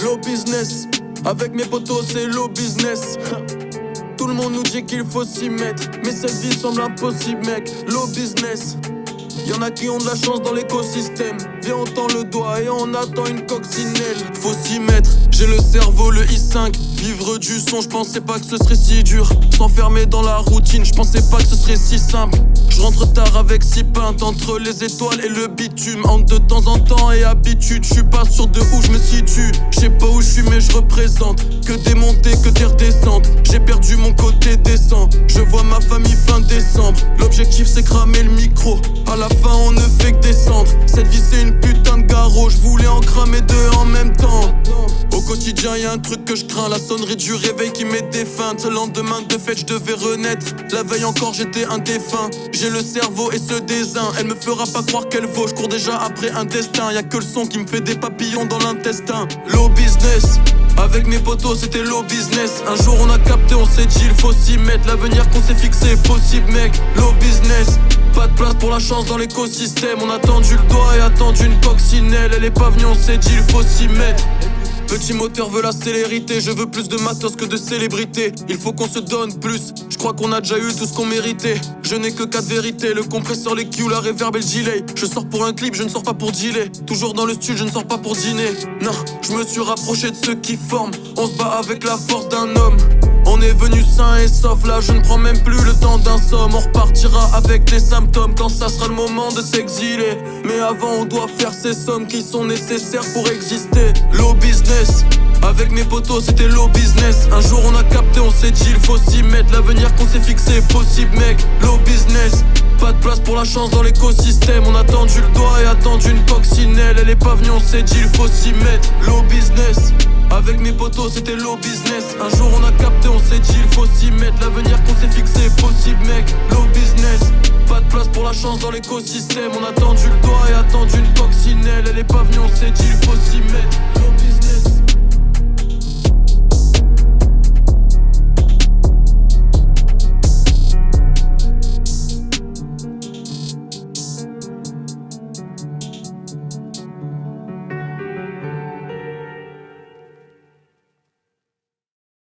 low business. Avec mes potos c'est low business. Tout le monde nous dit qu'il faut s'y mettre, mais cette vie semble impossible mec. Low business. Y'en a qui ont de la chance dans l'écosystème. Viens on tend le doigt et on attend une coccinelle. Faut s'y mettre, j'ai le cerveau, le i5. Vivre du son, je pensais pas que ce serait si dur. S'enfermer dans la routine, je pensais pas que ce serait si simple. Je rentre tard avec 6 pintes entre les étoiles et le bitume. Entre de temps en temps et habitude, je suis pas sûr de où je me situe. Je sais pas où je suis mais je représente que des montées, que des redescentes. J'ai perdu mon côté décent, je vois ma famille fin décembre. L'objectif c'est cramer le micro, à la fin on ne fait que descendre. Cette vie c'est une putain de garrot, je voulais en cramer deux en même temps. Au quotidien y'a un truc que je crains, la sonnerie du réveil qui met des feintes. Le lendemain de fête je devais renaître, la veille encore j'étais un défunt. J'ai le cerveau et ce désin, elle me fera pas croire qu'elle vaut. Je cours déjà après un destin, y'a que le son qui me fait des papillons dans l'intestin. Low business, avec mes potos c'était low business. Un jour on a capté, on s'est dit il faut s'y mettre. L'avenir qu'on s'est fixé est possible mec. Low business, pas de place pour la chance dans l'écosystème. On a tendu le doigt et attendu une coccinelle. Elle est pas venue, on s'est dit il faut s'y mettre. Petit moteur veut la célérité, je veux plus de matos que de célébrité. Il faut qu'on se donne plus, je crois qu'on a déjà eu tout ce qu'on méritait. Je n'ai que 4 vérités, le compresseur, les cues, la reverb et le delay. Je sors pour un clip, je ne sors pas pour dealer. Toujours dans le studio, je ne sors pas pour dîner. Non, je me suis rapproché de ceux qui forment. On se bat avec la force d'un homme. On est venu sain et sauf, là je ne prends même plus le temps d'un somme. On repartira avec des symptômes quand ça sera le moment de s'exiler. Mais avant on doit faire ces sommes qui sont nécessaires pour exister. Low business, avec mes potos c'était low business. Un jour on a capté, on s'est dit il faut s'y mettre. L'avenir qu'on s'est fixé est possible mec. Low business, pas de place pour la chance dans l'écosystème. On a tendu le doigt et attendu une coccinelle. Elle est pas venue, on s'est dit il faut s'y mettre. Low business, avec mes potos c'était low business. Un jour on a capté, on s'est dit il faut s'y mettre. L'avenir qu'on s'est fixé est possible mec. Low business, pas de place pour la chance dans l'écosystème. On a tendu le doigt et attendu une coccinelle. Elle est pas venue, on s'est dit il faut s'y mettre.